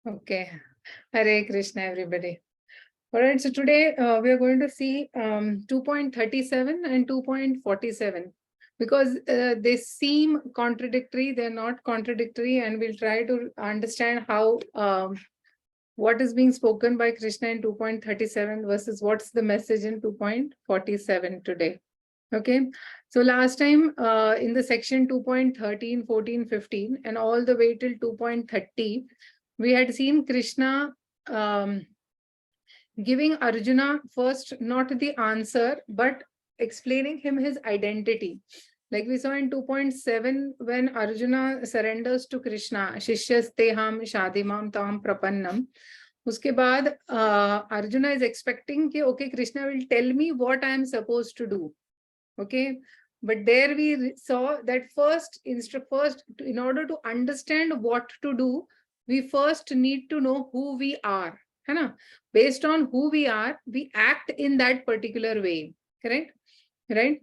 Okay. Hare Krishna, everybody. All right, so today we are going to see 2.37 and 2.47 because they seem contradictory. They're not contradictory, and we'll try to understand how what is being spoken by Krishna in 2.37 versus what's the message in 2.47 today. Okay, so last time in the section 2.13, 14, 15, and all the way till 2.30, we had seen Krishna giving Arjuna first not the answer, but explaining him his identity. Like we saw in 2.7, when Arjuna surrenders to Krishna, Shishyasteham Shadimam Tam Prapannam. Uske baad, Arjuna is expecting कि okay, Krishna will tell me what I am supposed to do. Okay, but there we saw that first, in order to understand what to do, we first need to know who we are. है ना? Based on who we are, we act in that particular way. Correct? Right?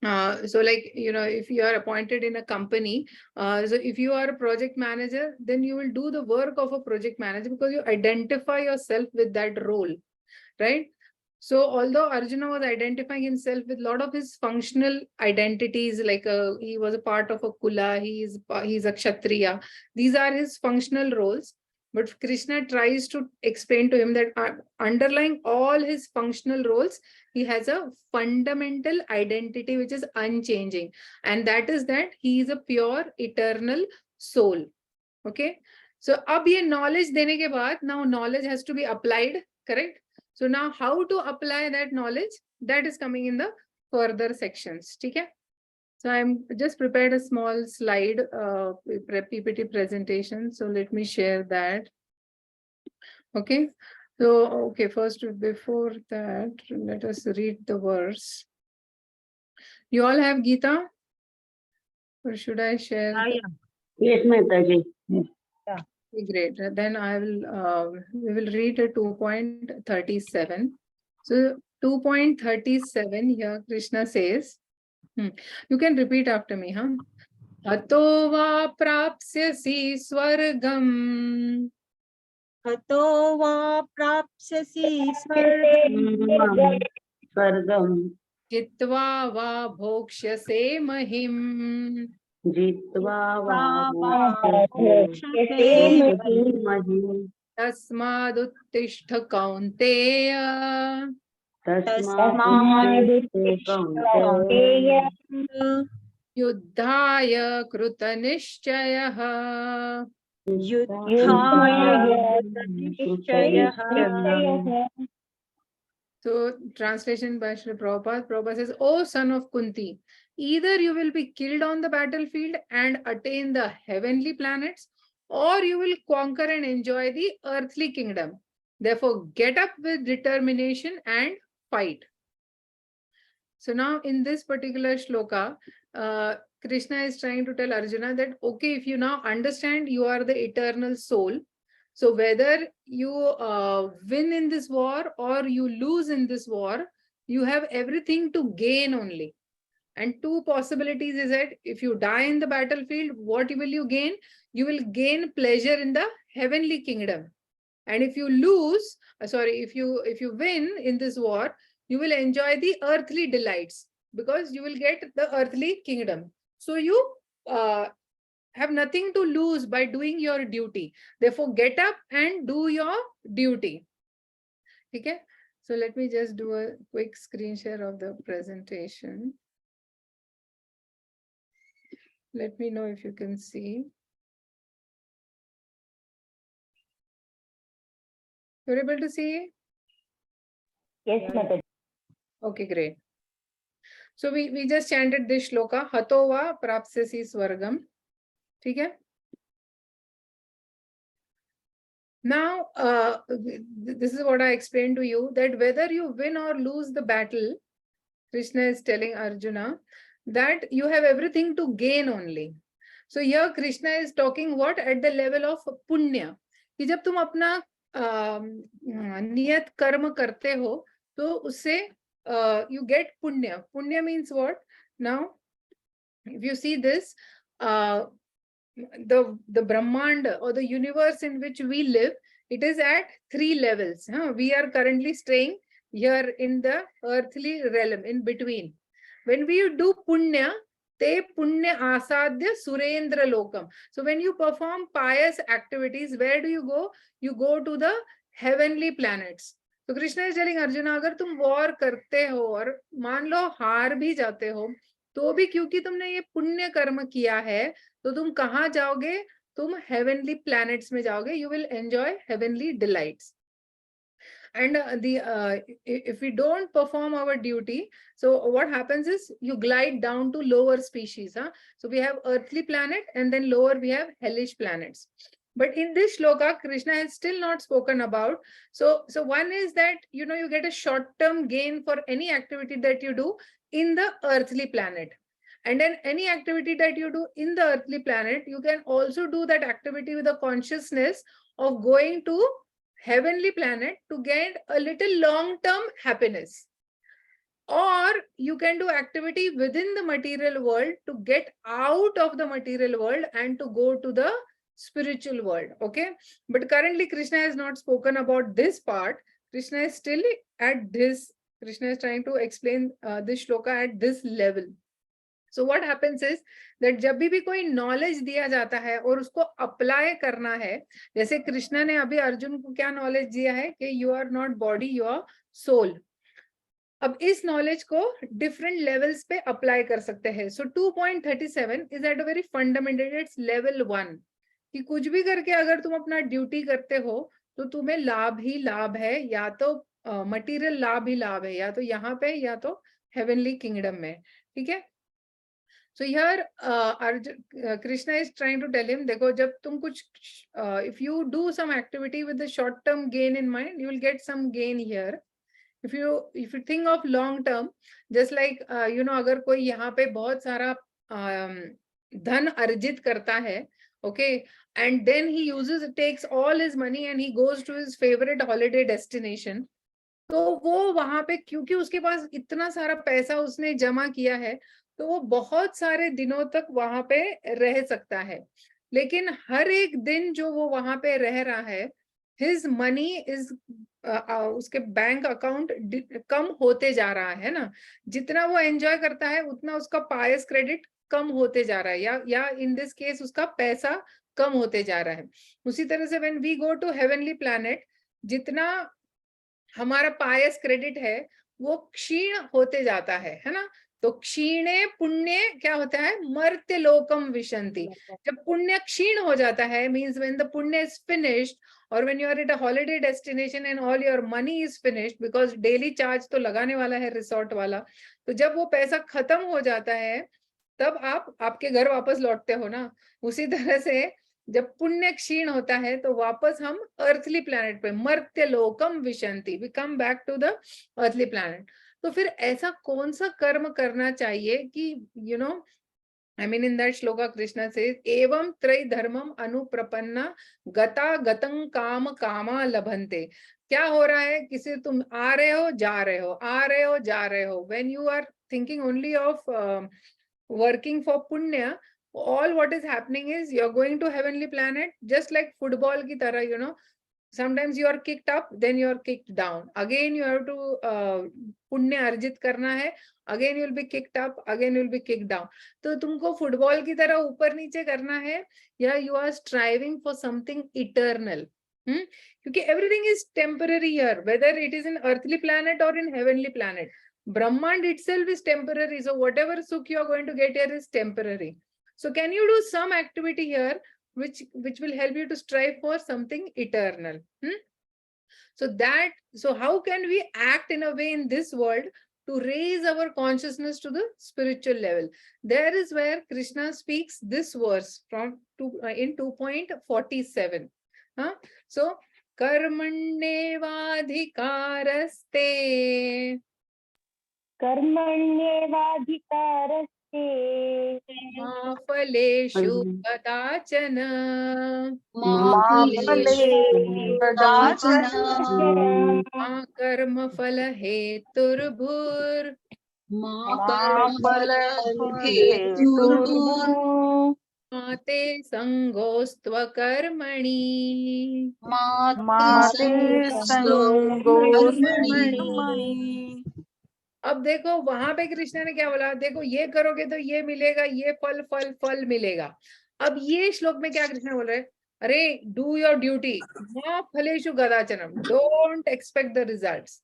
So like, if you are appointed in a company, so if you are a project manager, then you will do the work of a project manager because you identify yourself with that role, right? So although Arjuna was identifying himself with a lot of his functional identities, like he was a part of a kula, he's a kshatriya, these are his functional roles. But Krishna tries to explain to him that underlying all his functional roles, he has a fundamental identity which is unchanging. And that is that he is a pure, eternal soul. Okay. So ab ye knowledge dene ke baad, now knowledge has to be applied, correct? So now how to apply that knowledge, that is coming in the further sections. Okay. So I'm just prepared a small slide PPT presentation. So let me share that. Okay. So, okay, first, before that, let us read the verse. You all have Gita? Or should I share? Yes, Mataji. Yeah. Great. Then we will read 2.37. So 2.37 here, Krishna says, you can repeat after me, huh? Ato va prapsyasi swargam. Ato va prapsyasi swargam. Swargam. Jitva va bhokshase mahim. Jitva va bhokshase mahim. Tasmaduttishta kaunteya. Tasmaduttishta Yuddhaya kruta nishchayah. So, translation by Srila Prabhupada. Prabhupada says, "O son of Kunti, either you will be killed on the battlefield and attain the heavenly planets, or you will conquer and enjoy the earthly kingdom. Therefore, get up with determination and fight." So now in this particular shloka, Krishna is trying to tell Arjuna that, okay, if you now understand you are the eternal soul, so whether you win in this war or you lose in this war, you have everything to gain only. And two possibilities is that if you die in the battlefield, what will you gain? You will gain pleasure in the heavenly kingdom. And if you lose, if you win in this war, you will enjoy the earthly delights because you will get the earthly kingdom. So you have nothing to lose by doing your duty. Therefore, get up and do your duty. Okay. So let me just do a quick screen share of the presentation. Let me know if you can see. You're able to see? Yes, Mataji. Okay, great. So we just chanted this shloka, Hatova prapsyasi swargam. Okay? Now, this is what I explained to you, that whether you win or lose the battle, Krishna is telling Arjuna that you have everything to gain only. So here Krishna is talking what? At the level of punya. कि जब तुम अपना नियत कर्म करते हो, तो उससे you get punya. Punya means what? Now, if you see this, the Brahmand or the universe in which we live, it is at 3 levels. We are currently staying here in the earthly realm, in between. When we do punya, te punya asadya surendra lokam. So when you perform pious activities, where do you go? You go to the heavenly planets. तो Krishna is telling Arjun, अगर तुम war करते हो और मान लो हार भी जाते हो, तो भी क्योंकि तुमने ये पुण्य कर्म किया है, तो तुम कहाँ जाओगे? तुम हेवनली प्लैनेट्स में जाओगे. You will enjoy heavenly delights. And if we don't perform our duty, so what happens is you glide down to lower species. So we have earthly planet, and then lower we have hellish planets. But in this shloka, Krishna has still not spoken about. So one is that, you know, you get a short-term gain for any activity that you do in the earthly planet. And then any activity that you do in the earthly planet, you can also do that activity with a consciousness of going to heavenly planet to get a little long-term happiness. Or you can do activity within the material world to get out of the material world and to go to the spiritual world. Okay, but currently Krishna has not spoken about this part. Krishna is still at this, Krishna is trying to explain this shloka at this level. So what happens is that जब भी कोई knowledge दिया जाता है और उसको apply करना है, जैसे कृष्ण ने अभी अर्जुन को क्या नॉलेज दिया है कि you are not body, you are soul. अब इस नॉलेज को डिफरेंट लेवल्स पे अप्लाई कर सकते हैं. सो 2.37 is at a very fundamental, it's level 1, कि कुछ भी करके अगर तुम अपना ड्यूटी करते हो तो तुम्हें लाभ ही लाभ है, या तो मटीरियल लाभ ही लाभ है, या तो यहाँ पे या तो हेवनली किंगडम में. ठीक है. So here Krishna is trying to tell him, देखो जब तुम कुछ if you do some activity with the short term gain in mind, you will get some gain here. If you think of long term, just like you know, अगर कोई यहाँ पे बहुत सारा धन अर्जित करता है, okay, and then he takes all his money and he goes to his favorite holiday destination, तो वो वहां पे क्योंकि उसके पास इतना सारा पैसा उसने जमा किया है, तो वो बहुत सारे दिनों तक वहां पे रह सकता है. लेकिन हर एक दिन जो वो वहां पे रह रहा है, हिज मनी इज उसके बैंक अकाउंट कम होते जा रहा है ना. जितना वो एंजॉय करता है उतना उसका पायस क्रेडिट कम होते जा रहा है, या इन दिस केस उसका पैसा कम होते जा रहा है. उसी तरह से when we go to heavenly planet, जितना हमारा पायस क्रेडिट है वो क्षीण होते जाता है ना. तो क्षीणे पुण्य क्या होता है? मर्त्य लोकम विशंति. जब पुण्य क्षीण हो जाता है, मींस व्हेन द पुण्य इज फिनिश्ड, और when you are at a holiday destination and all your money is finished, because daily charge तो लगाने वाला है रिसोर्ट वाला, तो जब वो पैसा खत्म हो जाता है तब आप आपके घर वापस लौटते हो ना. उसी तरह से जब पुण्य क्षीण होता है तो वापस हम अर्थली प्लैनेट पे, मर्त्य लोकम विशंति, we come back to the earthly planet. तो फिर ऐसा कौन सा कर्म करना चाहिए कि you know, I mean in that shloka Krishna says evam त्रय धर्मम अनुप्रपन्ना गता गतं काम कामा लभन्ते. क्या हो रहा है? किसी तुम आ रहे हो जा रहे हो, आ रहे हो जा रहे हो. When you are thinking only of working for punya, all what is happening is you are going to heavenly planet, just like football की तरह, you know, sometimes you are kicked up, then you are kicked down, again you have to पुण्य अर्जित करना है, again you will be kicked up, again you will be kicked down. तो तुमको football की तरह ऊपर नीचे करना है, या you are striving for something eternal. क्योंकि everything is temporary here, whether it is in earthly planet or in heavenly planet. Brahmand itself is temporary, so whatever sukh you are going to get here is temporary. So can you do some activity here which will help you to strive for something eternal? So how can we act in a way in this world to raise our consciousness to the spiritual level? There is where Krishna speaks this verse in 2.47. So कर्मण्येवाधिकारस्ते कर्मण्येवाधिकारस्ते मा फलेषु कदाचन मा कर्मफल हेतुर्भुर् माते संगोस्त्व कर्मणि। माते कर्मणि। अब देखो वहां पे कृष्ण ने क्या बोला, देखो ये करोगे तो ये मिलेगा, ये फल फल फल मिलेगा। अब ये श्लोक में क्या कृष्ण बोल रहे हैं, अरे डू योर ड्यूटी, मा फलेषु कदाचनम, डोंट एक्सपेक्ट द रिजल्ट्स।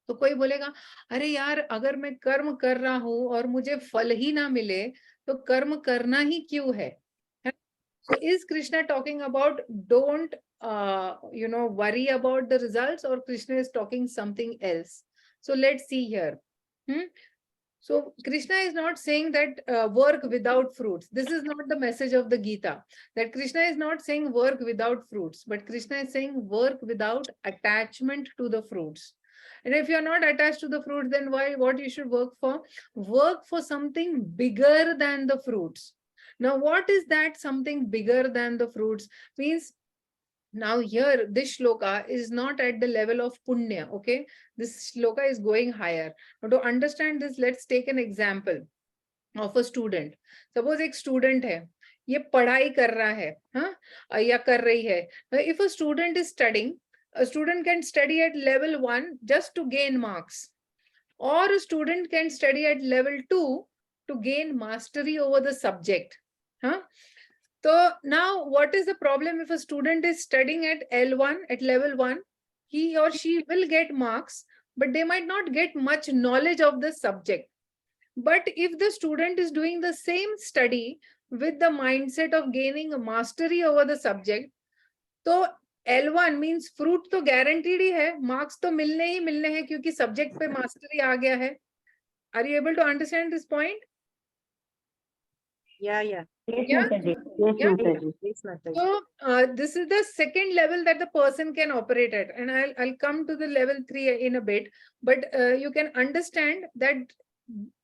तो कोई बोलेगा अरे यार अगर मैं कर्म कर रहा हूं और मुझे फल ही ना मिले तो कर्म करना ही क्यों है? So is Krishna talking about don't worry about the results, or Krishna is talking something else? So let's see here. So Krishna is not saying that work without fruits. This is not the message of the Gita. That Krishna is not saying work without fruits, but Krishna is saying work without attachment to the fruits. And if you are not attached to the fruits, then what you should work for? Work for something bigger than the fruits. Now, what is that something bigger than the fruits? Means now here, this shloka is not at the level of punya, okay? This shloka is going higher. Now to understand this, let's take an example of a student. Suppose एक student है, ये पढ़ाई कर रहा है, हाँ, या कर रही है. If a student is studying, a student can study at level 1 just to gain marks, or a student can study at level 2 to gain mastery over the subject. So now what is the problem if a student is studying at L1, at level 1, he or she will get marks, but they might not get much knowledge of the subject. But if the student is doing the same study with the mindset of gaining a mastery over the subject, तो L1 means fruit तो guaranteed ही है, marks तो मिलने ही मिलने हैं क्योंकि subject पे mastery आ गया है. Are you able to understand this point? Yeah. Yeah? Yes, Mataji. Yes, Mataji. So this is the second level that the person can operate at, and I'll come to the level 3 in a bit. But you can understand that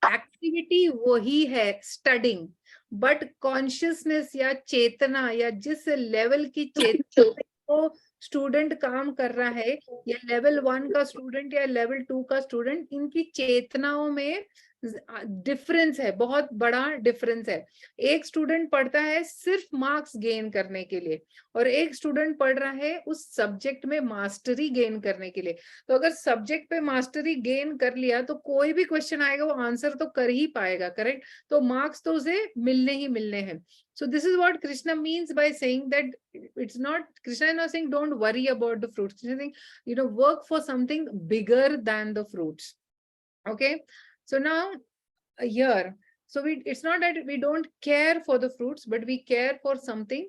activity वही है studying, but consciousness या चेतना या जिस level की चेतना को student काम कर रहा है, या लेवल 1 का स्टूडेंट या लेवल 2 का स्टूडेंट, इनकी चेतनाओं में डिफरेंस है, बहुत बड़ा डिफरेंस है. एक स्टूडेंट पढ़ता है सिर्फ मार्क्स गेन करने के लिए, और एक स्टूडेंट पढ़ रहा है उस सब्जेक्ट में मास्टरी गेन करने के लिए. तो अगर सब्जेक्ट पे मास्टरी गेन कर लिया तो कोई भी क्वेश्चन आएगा वो आंसर तो कर ही पाएगा, करेक्ट? तो मार्क्स तो उसे मिलने ही मिलने हैं. So this is what Krishna means by saying that it's not, Krishna is not saying don't worry about the fruits. Krishna is saying, work for something bigger than the fruits. Okay. So now here, so it's not that we don't care for the fruits, but we care for something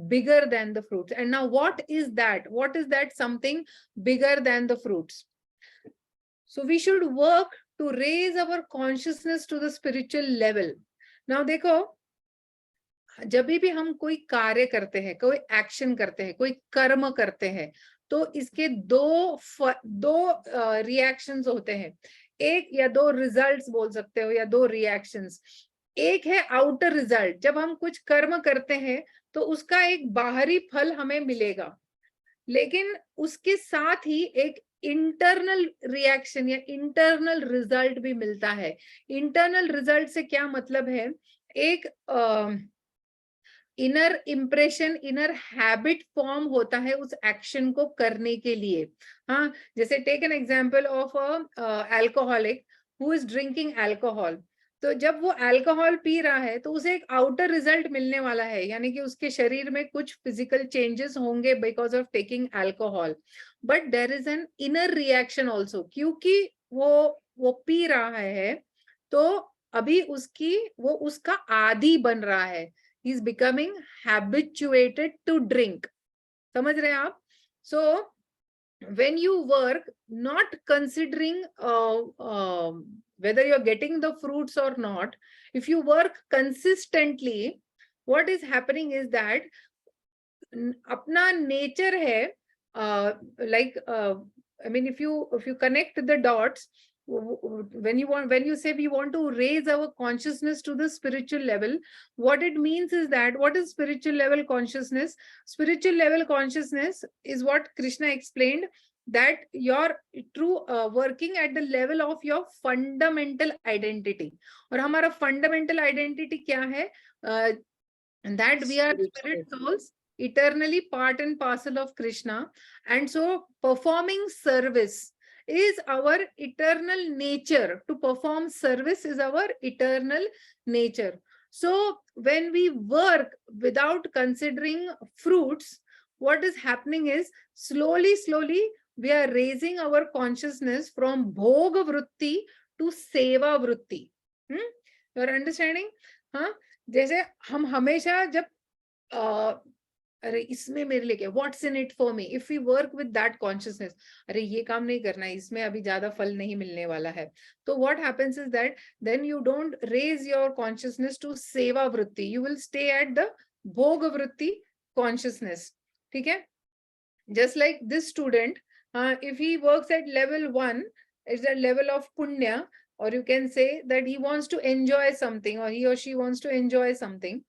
bigger than the fruits. And now what is that? What is that something bigger than the fruits? So we should work to raise our consciousness to the spiritual level. Now देखो, जब भी हम कोई कार्य करते हैं, कोई action करते हैं, कोई कर्म करते हैं, तो इसके दो रिएक्शंस होते हैं. एक या दो रिजल्ट्स बोल सकते हो, या दो रिएक्शंस. एक है आउटर रिजल्ट, जब हम कुछ कर्म करते हैं तो उसका एक बाहरी फल हमें मिलेगा, लेकिन उसके साथ ही एक इंटरनल रिएक्शन या इंटरनल रिजल्ट भी मिलता है. इंटरनल रिजल्ट से क्या मतलब है? एक inner impression, inner habit form होता है उस एक्शन को करने के लिए. हाँ, जैसे take an example of alcoholic who is drinking alcohol. तो जब वो अल्कोहल पी रहा है तो उसे एक आउटर रिजल्ट मिलने वाला है, यानी कि उसके शरीर में कुछ फिजिकल चेंजेस होंगे because of taking alcohol. But there is an inner reaction also, क्योंकि वो पी रहा है तो अभी वो उसका आदी बन रहा है. He is becoming habituated to drink. समझ रहे हैं आप? So when you work, not considering whether you're getting the fruits or not, if you work consistently, what is happening is that अपना nature है, I mean, if you connect the dots, when you say we want to raise our consciousness to the spiritual level, what it means is that, what is spiritual level consciousness? Spiritual level consciousness is what Krishna explained, that you're true working at the level of your fundamental identity. और हमारा fundamental identity क्या है? and that we are spirit souls, eternally part and parcel of Krishna. And so performing service is our eternal nature. To perform service is our eternal nature. So when we work without considering fruits, what is happening is slowly, slowly, we are raising our consciousness from bhoga vritti to seva vritti. You are understanding? Huh? जैसे हम हमेशा जब अरे इसमें मेरे लिए क्या, what's in it for me, if we work with that consciousness, अरे ये काम नहीं करना है, इसमें अभी ज्यादा फल नहीं मिलने वाला है, तो what happens is that then you don't raise your consciousness to सेवा वृत्ति, you will stay at the भोग वृत्ति कॉन्शियसनेस. ठीक है? Just like this student, if he works at level 1, it's a level of punya, or you can say that he wants to enjoy something, or he or she wants to enjoy something.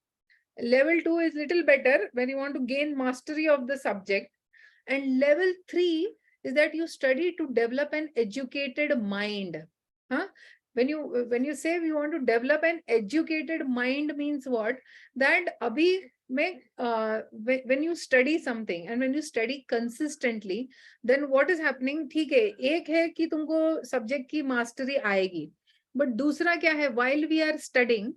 Level 2 is little better when you want to gain mastery of the subject, and level 3 is that you study to develop an educated mind. When you say we want to develop an educated mind, means what? That abhi when you study something and when you study consistently, then what is happening? ठीक है, एक है कि तुमको subject की mastery आएगी, but दूसरा क्या है? While we are studying,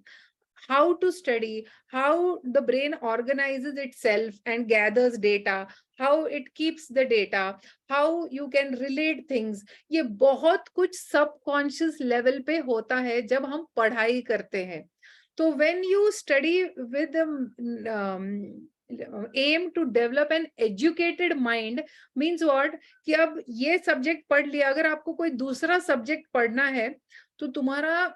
how to study, how the brain organizes itself and gathers data, how it keeps the data, how you can relate things, ये बहुत कुछ subconscious level पे होता है जब हम पढ़ाई करते हैं. तो when you study with the aim to develop an educated mind, means what? कि अब ये सब्जेक्ट पढ़ लिया, अगर आपको कोई दूसरा सब्जेक्ट पढ़ना है तो तुम्हारा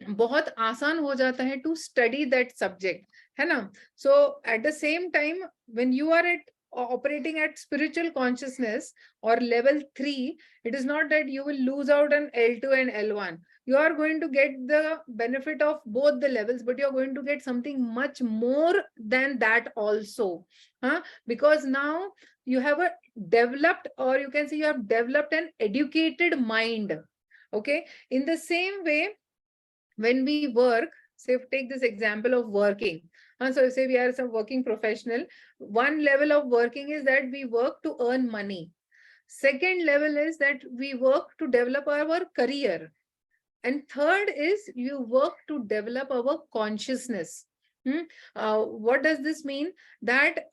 बहुत आसान हो जाता है टू स्टडी दैट सब्जेक्ट, है ना? So at the same time when you are at operating at spiritual consciousness or level 3, it is not that you will lose out on L2 and L1. You are going to get the benefit of both the levels, but you are going to get something much more than that also, because now you have a developed, or you can say you have developed an educated mind. Okay, in the same way, when we work, say take this example of working. So say we are some working professional. One level of working is that we work to earn money. Second level is that we work to develop our career. And third is you work to develop our consciousness. What does this mean? That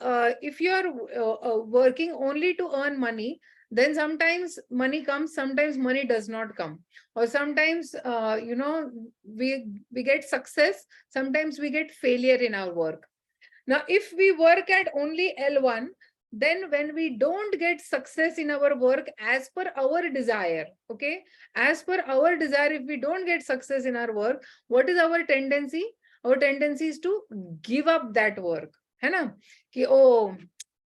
if you are working only to earn money, then sometimes money comes, sometimes money does not come, or sometimes we get success, sometimes we get failure in our work. Now if we work at only L1, then when we don't get success in our work as per our desire, okay, as per our desire, if we don't get success in our work, what is our tendency? Our tendency is to give up that work, है ना? कि ओ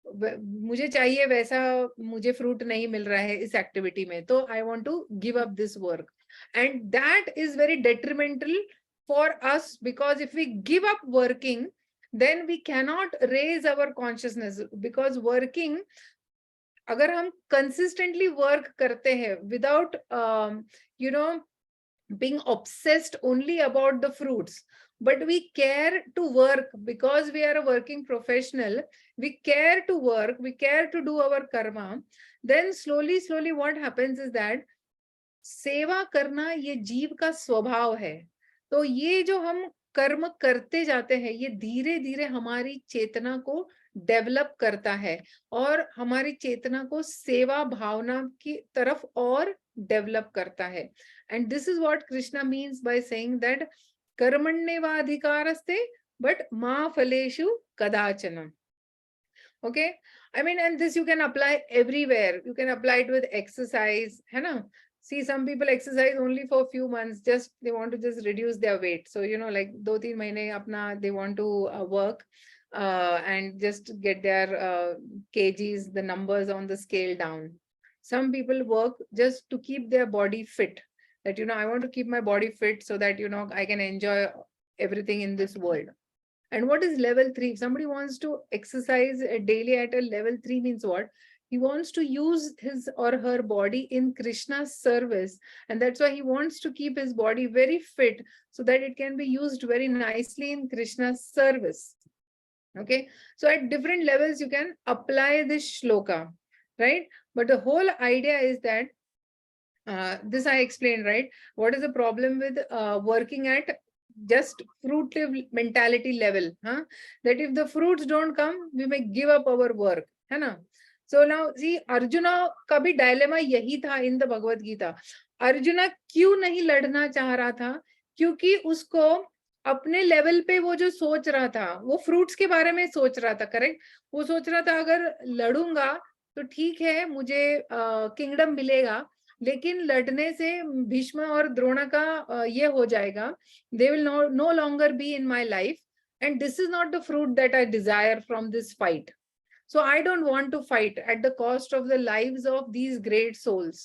मुझे चाहिए वैसा, मुझे fruit नहीं मिल रहा है इस एक्टिविटी में, तो I want to give up this work, and that is very detrimental for us, because if we give up working, then we cannot raise our consciousness, because working, अगर हम consistently work करते हैं without being obsessed only about the fruits, but we care to work because we are a working professional, we care to work, we care to do our karma, then slowly what happens is that सेवा करना ये जीव का स्वभाव है. तो ये जो हम कर्म करते जाते हैं, ये धीरे धीरे हमारी चेतना को डेवलप करता है और हमारी चेतना को सेवा भावना की तरफ और डेवलप करता है. And this is what Krishna means by saying that कर्मण्येवाधिकारस्ते बट मा फलेषु कदाचन. Okay, I mean, and this you can apply everywhere. You can apply it with exercise, है ना? See, some people exercise only for a few months, just they want to just reduce their weight. So, like 2-3 महीने अपना they want to work and just get their kgs, the numbers on the scale down. Some people work just to keep their body fit. That, I want to keep my body fit so that, I can enjoy everything in this world. And what is level 3? If somebody wants to exercise daily at a level 3, means what? He wants to use his or her body in Krishna's service. And that's why he wants to keep his body very fit so that it can be used very nicely in Krishna's service. Okay, so at different levels you can apply this shloka, right? But the whole idea is that this I explained, right? What is the problem with working at just fruit mentality level? That if the fruits don't come, we may give up our work, है ना? So now see, Arjuna का भी dilemma यही था in the Bhagavad Gita. Arjuna क्यों नहीं लड़ना चाह रहा था? क्योंकि उसको अपने लेवल पे वो जो सोच रहा था, वो फ्रूट्स के बारे में सोच रहा था, करेक्ट? वो सोच रहा था अगर लड़ूंगा तो ठीक है, मुझे किंगडम मिलेगा, लेकिन लड़ने से भीष्म और द्रोण का ये हो जाएगा, they will no longer be in my life, and this is not the fruit that I desire from this fight. So I don't want to fight at the cost of the lives of these great souls,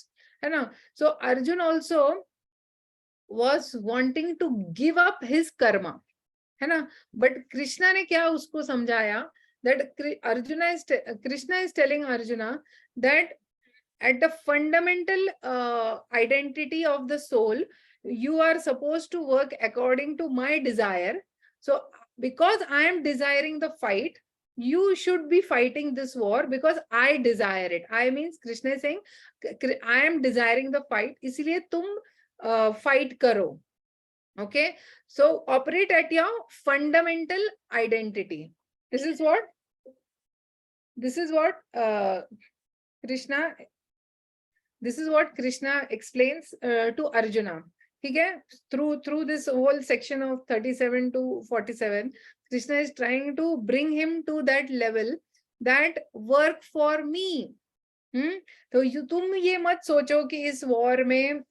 है ना? So Arjun also was wanting to give up his karma, है ना? But Krishna ने क्या उसको समझाया, that Krishna is telling Arjuna that at the fundamental identity of the soul, you are supposed to work according to my desire. So because I am desiring the fight, you should be fighting this war because I desire it. I means Krishna is saying, I am desiring the fight, इसलिए तुम fight करो. Okay, so operate at your fundamental identity. This is what Krishna this is what Krishna explains to Arjuna. ठीक है? Through this whole section of 37 to 47, Krishna is trying to bring him to that level that work for me. तो तुम ये मत सोचो कि इस war में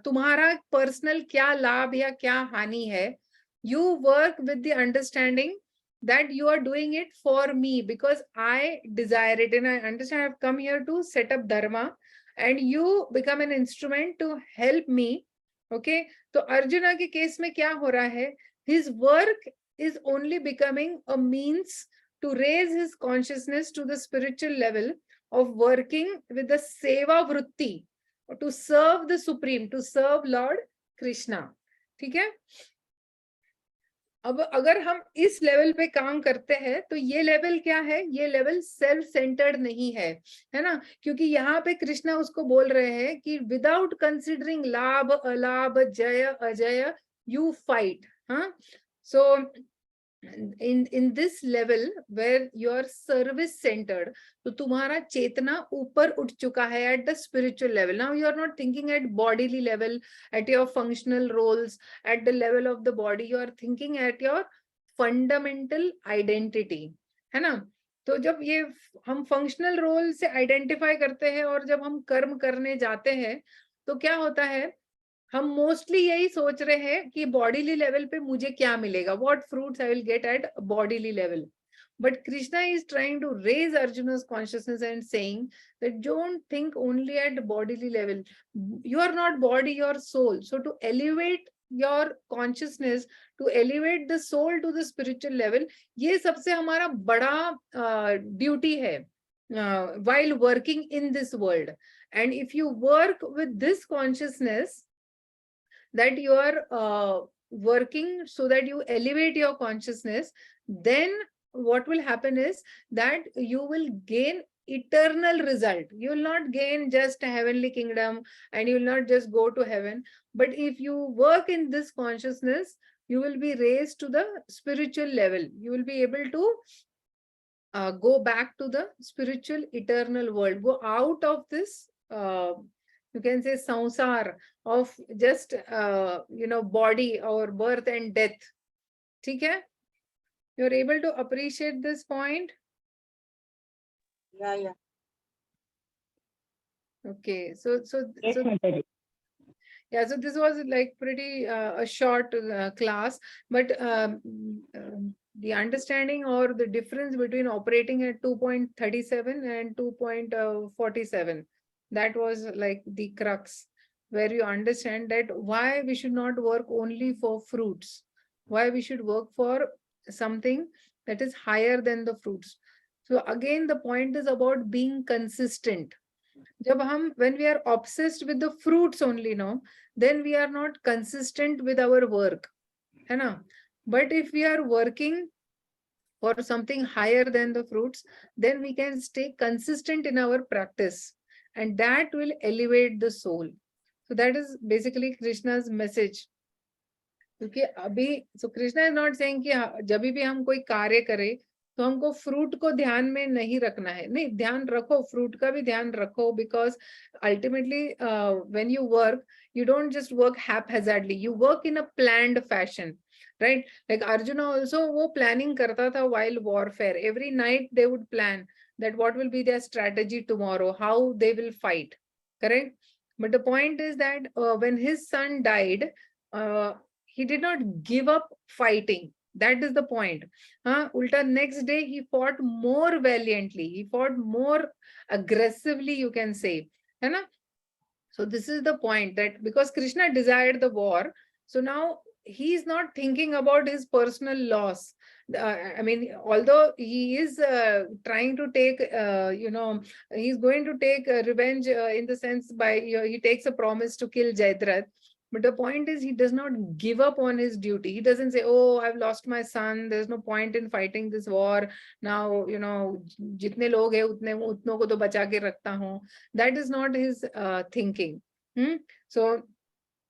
तुम्हारा पर्सनल क्या लाभ या क्या हानि है. You work with the understanding that you are doing it for me because I desire it, and I understand I've come here to set up dharma, and you become an instrument to help me. Okay, तो अर्जुना के case में क्या हो रहा है? His work is only becoming a means to raise his consciousness to the spiritual level of working with the seva vritti, to serve the supreme, to serve Lord Krishna. ठीक है? अब अगर हम इस लेवल पे काम करते हैं तो ये लेवल क्या है? ये लेवल सेल्फ सेंटर्ड नहीं है, है ना? क्योंकि यहाँ पे कृष्णा उसको बोल रहे हैं कि विदाउट कंसिडरिंग लाभ अलाभ जय अजय यू फाइट. हाँ, सो in this level where you are service centered, तो तुम्हारा चेतना ऊपर उठ चुका है at the spiritual level. Now you are not thinking at bodily level, at your functional roles, at the level of the body. You are thinking at your fundamental identity, है ना? तो जब ये हम functional role से identify करते हैं और जब हम कर्म करने जाते हैं तो क्या होता है? हम मोस्टली यही सोच रहे हैं कि बॉडीली लेवल पे मुझे क्या मिलेगा, what fruits I will get at bodily level. But Krishna is trying to raise Arjuna's consciousness and saying that don't think only at bodily level. You are not body, you are soul. So to elevate your consciousness, to elevate the soul to the spiritual level, ये सबसे हमारा बड़ा duty है while working in this world. And if you work with this consciousness that you are working so that you elevate your consciousness, then what will happen is that you will gain eternal result. You will not gain just a heavenly kingdom and you will not just go to heaven, but if you work in this consciousness, you will be raised to the spiritual level. You will be able to go back to the spiritual eternal world, go out of this you can say samsar of just body or birth and death. ठीक है? You're able to appreciate this point? Yeah. Okay, so Yes, Mataji. yeah, so this was like pretty a short class, but the understanding or the difference between operating at 2.37 and 2.47, that was like the crux, where you understand that why we should not work only for fruits, why we should work for something that is higher than the fruits. So again, the point is about being consistent. जब हम when we are obsessed with the fruits only, no, then we are not consistent with our work, है ना? But if we are working for something higher than the fruits, then we can stay consistent in our practice, and that will elevate the soul. So that is basically Krishna's message. क्योंकि अभी so Krishna is not saying कि जब भी हम कोई कार्य करें तो हमको फ्रूट को ध्यान में नहीं रखना है. नहीं, ध्यान रखो, फ्रूट का भी ध्यान रखो, because ultimately when you work, you don't just work haphazardly, you work in a planned fashion, right? Like Arjuna also, वो planning करता था while warfare. Every night they would plan that what will be their strategy tomorrow, how they will fight, correct? But the point is that when his son died, he did not give up fighting. That is the point. Ulta, next day he fought more valiantly, he fought more aggressively, you can say, है ना? So this is the point, that because Krishna desired the war, so now he is not thinking about his personal loss. I mean, although he is trying to take, he's going to take revenge in the sense by, he takes a promise to kill Jayadratha. But the point is, he does not give up on his duty. He doesn't say, oh, I've lost my son, there's no point in fighting this war. Now, jitne log hai, utno ko to bacha ke rakhta hu. That is not his thinking. So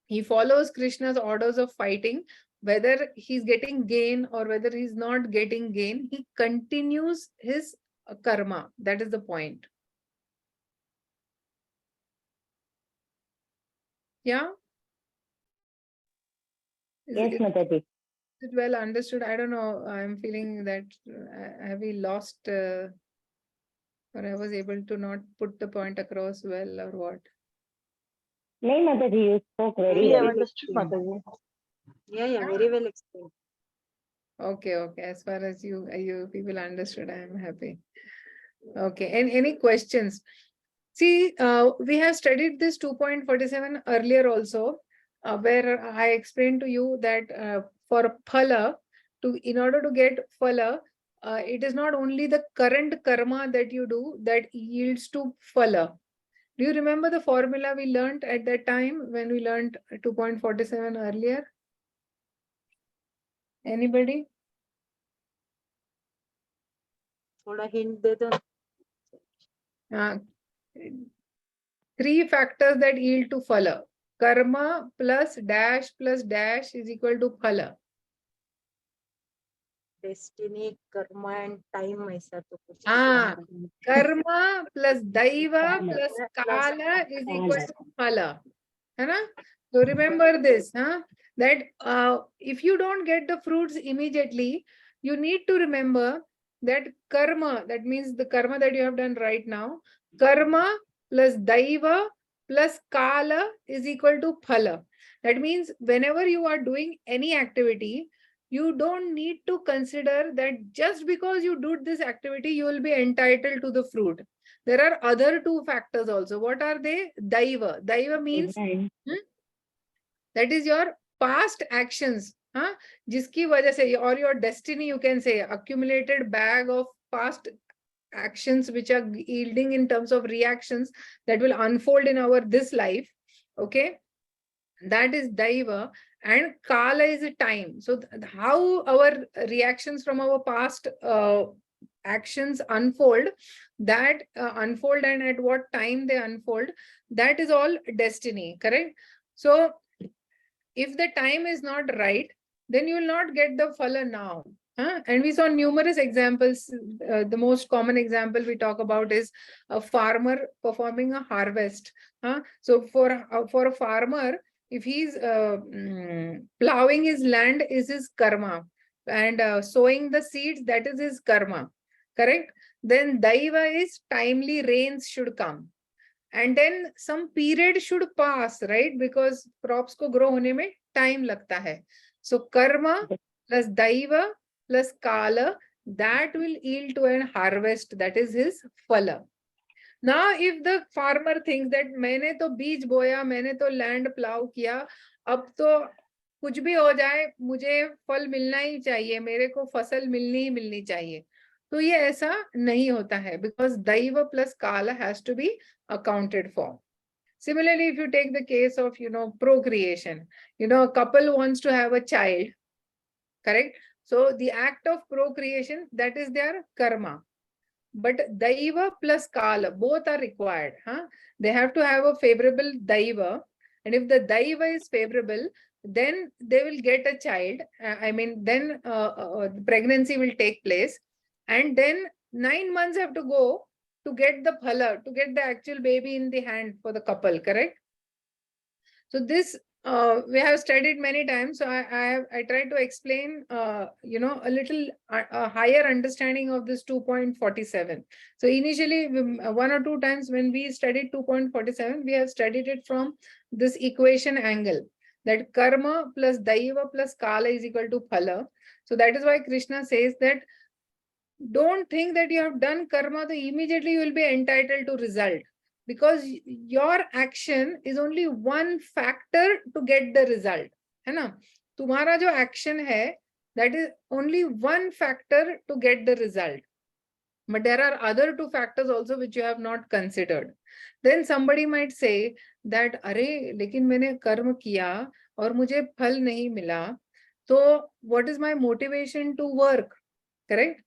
he follows Krishna's orders of fighting, whether he's getting gain or whether he's not getting gain, he continues his karma. That is the point. Yeah? Yes, Mataji. Is it well understood? I don't know. I'm feeling that have we lost or I was able to not put the point across well, or what? No, Mataji, you spoke very We have well. understood, Mataji. Yeah, very well explained. Okay. As far as you people understood, I am happy. Okay. And any questions? See, we have studied this 2.47 earlier also, where I explained to you that for phala, in order to get phala, it is not only the current karma that you do that yields to phala. Do you remember the formula we learned at that time when we learned 2.47 earlier? Anybody? थोड़ा hint दे दो. Three factors that yield to phala. Karma plus dash is equal to phala. Destiny, karma and time ऐसा तो कुछ. Karma plus daiva plus Plus kala is equal to phala. है ना? So remember this, that if you don't get the fruits immediately, you need to remember that karma, that means the karma that you have done right now, karma plus daiva plus kala is equal to phala. That means whenever you are doing any activity, you don't need to consider that just because you do this activity, you will be entitled to the fruit. There are other two factors also. What are they? Daiva. Daiva means that is your past actions. Jiski wajah se, or your destiny, you can say, accumulated bag of past actions which are yielding in terms of reactions that will unfold in our this life. Okay. That is daiva, and kala is a time. So how our reactions from our past actions unfold, that unfold and at what time they unfold, that is all destiny, correct? So if the time is not right, then you will not get the phala now. And we saw numerous examples. The most common example we talk about is a farmer performing a harvest. So for a farmer, if he's plowing his land is his karma, and sowing the seeds, that is his karma, correct? Then daiva is timely rains should come, and then some period should pass, right? Because crops ko grow hone mein time lagta hai. So karma plus daiva plus kala, that will yield to an harvest, that is his phala. Now, if the farmer thinks that मैंने तो बीज बोया, मैंने तो land plow किया, अब तो कुछ भी हो जाए, मुझे फल मिलना ही चाहिए, मेरे को फसल मिलनी ही मिलनी चाहिए, तो ये ऐसा नहीं होता है, because daiva plus kala has to be accounted for. Similarly, if you take the case of, procreation, a couple wants to have a child, correct? So the act of procreation, that is their karma. But daiva plus kala, both are required. They have to have a favorable daiva. And if the daiva is favorable, then they will get a child. Then pregnancy will take place. And then 9 months have to go to get the phala, to get the actual baby in the hand for the couple, correct? So this we have studied many times. So I tried to explain a little a higher understanding of this 2.47. So initially, one or two times when we studied 2.47, we have studied it from this equation angle, that karma plus daiva plus kala is equal to phala. So that is why Krishna says that don't think that you have done karma, so immediately you will be entitled to result, because your action is only one factor to get the result, है ना? तुम्हारा जो action है, that is only one factor to get the result. But there are other two factors also which you have not considered. Then somebody might say that अरे लेकिन मैंने कर्म किया और मुझे फल नहीं मिला, तो what is my motivation to work? Correct?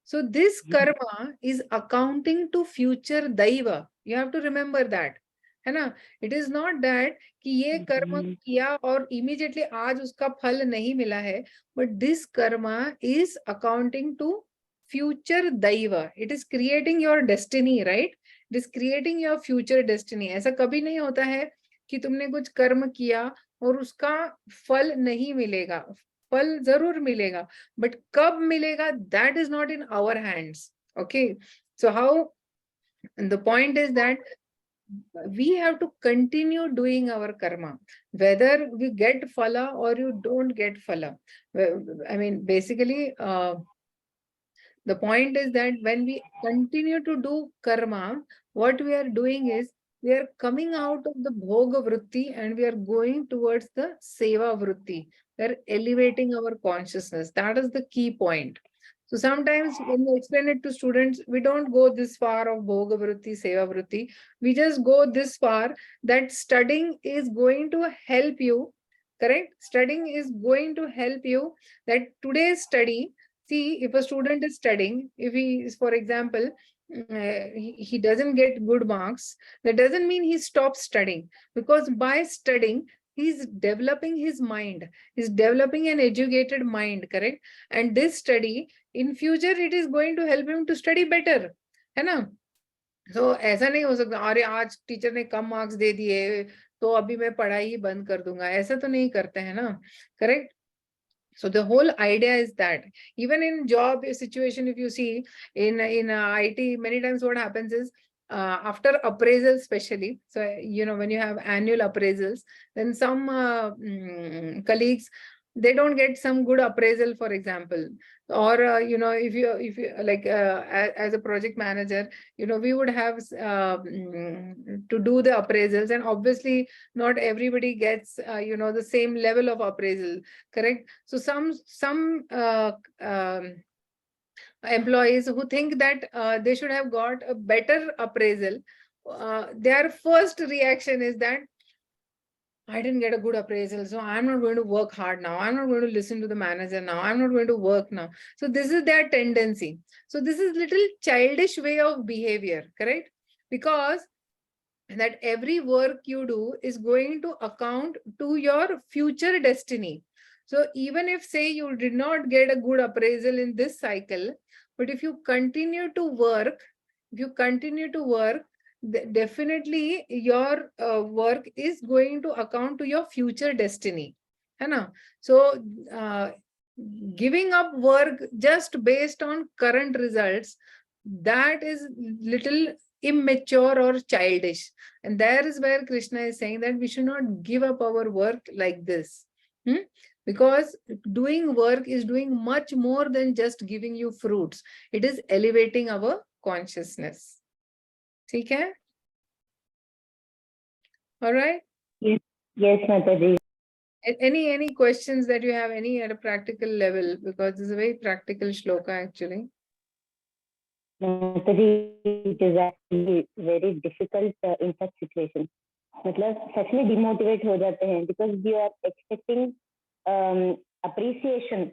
So this karma is accounting to future daiva. You have to remember that. है ना? It is not that कि ये कर्म किया और immediately आज उसका फल नहीं मिला है, but this karma is accounting to future daiva. It is creating your destiny, right? It is creating your future destiny. ऐसा कभी नहीं होता है कि तुमने कुछ कर्म किया और उसका फल नहीं मिलेगा. फल जरूर मिलेगा, but कब मिलेगा, that is not in our hands. Okay, so how, and the point is that we have to continue doing our karma, whether we get phala or you don't get phala. Basically, the point is that when we continue to do karma, what we are doing is we are coming out of the bhoga vritti and we are going towards the seva vritti. We are elevating our consciousness. That is the key point. So sometimes when we explain it to students, we don't go this far of bhoga vritti, seva vritti. We just go this far that studying is going to help you. Correct? Studying is going to help you, that today's study. See, if a student is studying, if he is, for example, he doesn't get good marks, that doesn't mean he stops studying, because by studying, he's developing his mind, he's developing an educated mind, correct? And this study, in future, it is going to help him to study better, है ना? So ऐसा नहीं हो सकता, अरे आज teacher ने कम marks दे दिए तो अभी मैं पढ़ाई ही बंद कर दूंगा, ऐसा तो नहीं करते हैं ना, correct? So the whole idea is that even in job situation, if you see in IT, many times what happens is after appraisal, especially, so when you have annual appraisals, then some colleagues, they don't get some good appraisal, for example, or if you like as a project manager, we would have to do the appraisals, and obviously not everybody gets the same level of appraisal, correct? So some employees who think that they should have got a better appraisal, their first reaction is that I didn't get a good appraisal, so I'm not going to work hard now. I'm not going to listen to the manager now. I'm not going to work now. So this is their tendency. So this is little childish way of behavior, correct? Because that every work you do is going to account to your future destiny. So even if, say, you did not get a good appraisal in this cycle, but if you continue to work, definitely your work is going to account to your future destiny, है ना? So giving up work just based on current results, that is little immature or childish, and there is where Krishna is saying that we should not give up our work like this, because doing work is doing much more than just giving you fruits. It is elevating our consciousness. ठीक है? All right. Yes, Mataji. Any questions that you have, any at a practical level, because this is a very practical shloka actually. Mataji, it is actually very difficult in such situations. मतलब सच में demotivate हो जाते हैं, because you are expecting appreciation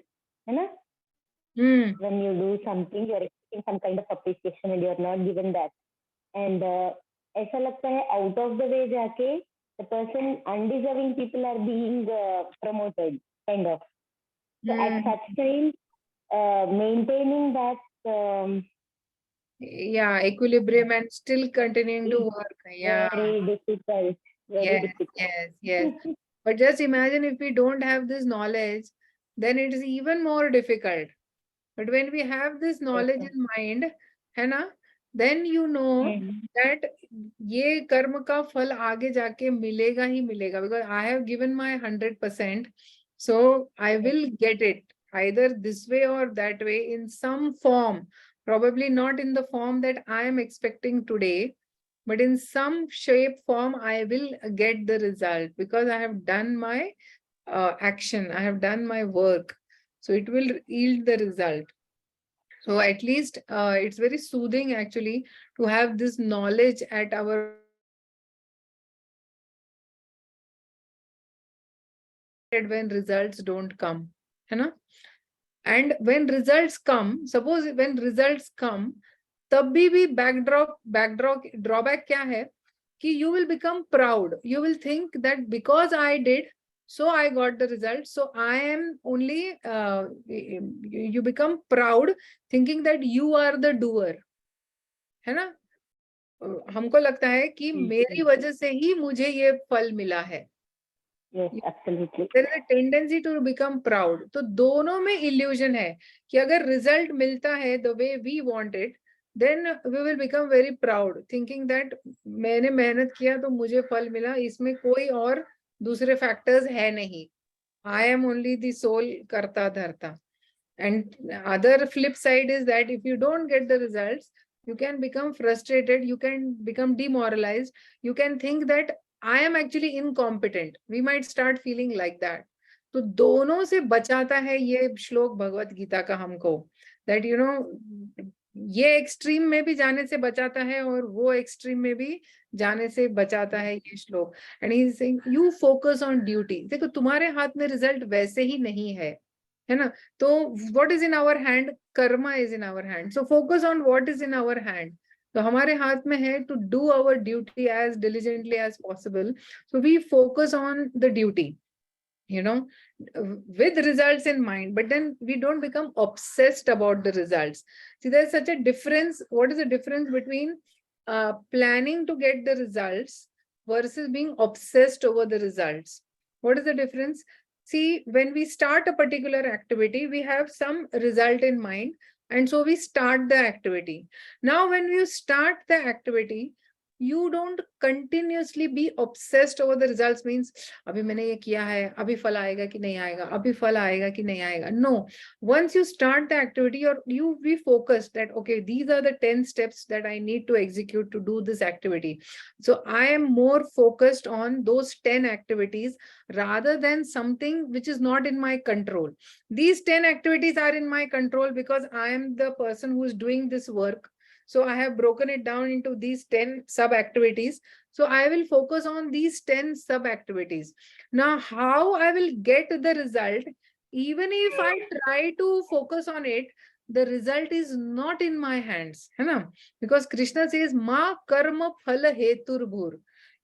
है ना? When you do something, you are expecting some kind of appreciation and you are not given that. And ऐसा लगता है out of the way जाके the person undeserving people are being promoted, kind of. So at such time, maintaining that equilibrium and still continuing to work. Very difficult. Very difficult. Yes. But just imagine if we don't have this knowledge, then it is even more difficult. But when we have this knowledge in mind, है ना, then you know that ये कर्म का फल आगे जाके मिलेगा ही मिलेगा, because I have given my 100%, so I will get it either this way or that way in some form, probably not in the form that I am expecting today, but in some shape form I will get the result because I have done my action, I have done my work, so it will yield the result. So at least it's very soothing actually to have this knowledge at our when results don't come, है ना? And when results come, suppose when results come, तब भी drawback क्या है कि you will become proud. You will think that because I did, so I got the result. So I am only, you become proud thinking that you are the doer. है ना? हमको लगता है कि मेरी वजह से ही मुझे ये फल मिला है. Yes, absolutely. There is a tendency to become proud. तो दोनों में illusion है कि अगर result मिलता है the way we want it, then we will become very proud, thinking that मैंने मेहनत किया तो मुझे फल मिला, इसमें कोई और दूसरे factors है नहीं. I am only the sole karta dharta. And other flip side is that if you don't get the results, you can become frustrated, you can become demoralized, you can think that I am actually incompetent. We might start feeling like that. तो दोनों से बचाता है ये श्लोक भगवत गीता का हमको, that you know ये एक्सट्रीम में भी जाने से बचाता है और वो एक्सट्रीम में भी जाने से बचाता है ये श्लोक. And he is saying you focus on duty. देखो तुम्हारे हाथ में रिजल्ट वैसे ही नहीं है ना, तो what is in our hand, karma is in our hand, so focus on what is in our hand. तो हमारे हाथ में है to do our duty as diligently as possible, so we focus on the duty, you know, with results in mind, but then we don't become obsessed about the results. See, there's such a difference. What is the difference between planning to get the results versus being obsessed over the results? What is the difference? See, when we start a particular activity, we have some result in mind, and so we start the activity. Now when you start the activity, you don't continuously be obsessed over the results. Means अभी मैंने ये किया है, अभी फल आएगा कि नहीं आएगा, अभी फल आएगा कि नहीं आएगा. No, once you start the activity, or you be focused that okay, these are the 10 steps that I need to execute to do this activity. So I am more focused on those 10 activities rather than something which is not in my control. These 10 activities are in my control because I am the person who is doing this work. So I have broken it down into these 10 sub activities. So I will focus on these 10 sub activities. Now, how I will get the result, even if I try to focus on it, the result is not in my hands. है ना? Because Krishna says, Ma karma phala hetur bhur.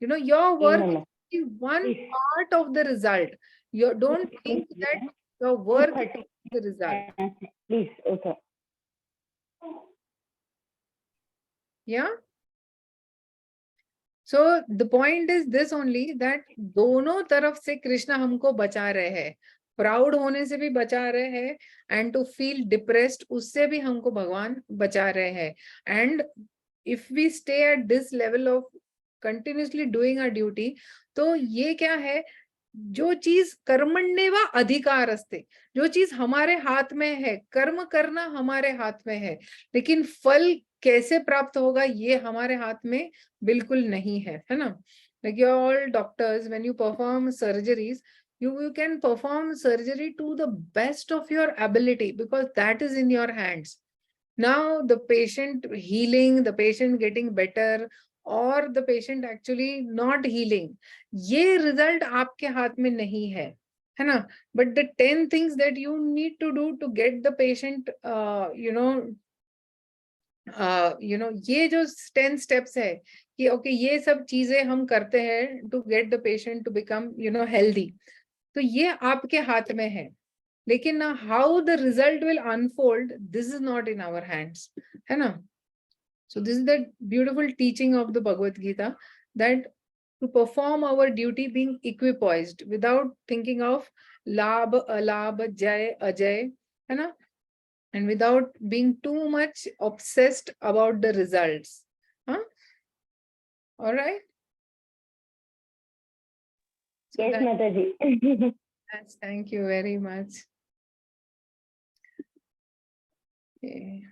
You know, your work is one part of the result. You don't think that your work is the result. Please, okay. Yeah. So the point is this only, that दोनों तरफ से कृष्णा हमको बचा रहे हैं. Proud होने से भी बचा रहे हैं, एंड टू फील डिप्रेस्ड उससे भी हमको भगवान बचा रहे हैं. And if we stay at this level of continuously doing our duty, तो ये क्या है, जो चीज कर्मण्येव अधिकारस्ते, जो चीज हमारे हाथ में है, कर्म करना हमारे हाथ में है, लेकिन फल कैसे प्राप्त होगा ये हमारे हाथ में बिल्कुल नहीं है ना. Like you're all doctors, when you perform surgeries, you can perform surgery to the best of your ability because that is in your hands. Now the patient healing, the patient getting better, or the patient actually not healing, ये result आपके हाथ में नहीं है है ना? But the 10 things that you need to do to get the patient, ये जो 10 steps है कि okay, ये सब चीजें हम करते हैं to get the patient to become, healthy. तो ये आपके हाथ में है. लेकिन how the result will unfold, this is not in our hands, है ना? So this is the beautiful teaching of the Bhagavad Gita, that to perform our duty being equipoised without thinking of labh, alabh, jay, ajay, है ना? And without being too much obsessed about the results. Huh? All right. So Yes, Mataji. yes, thank you very much. Okay.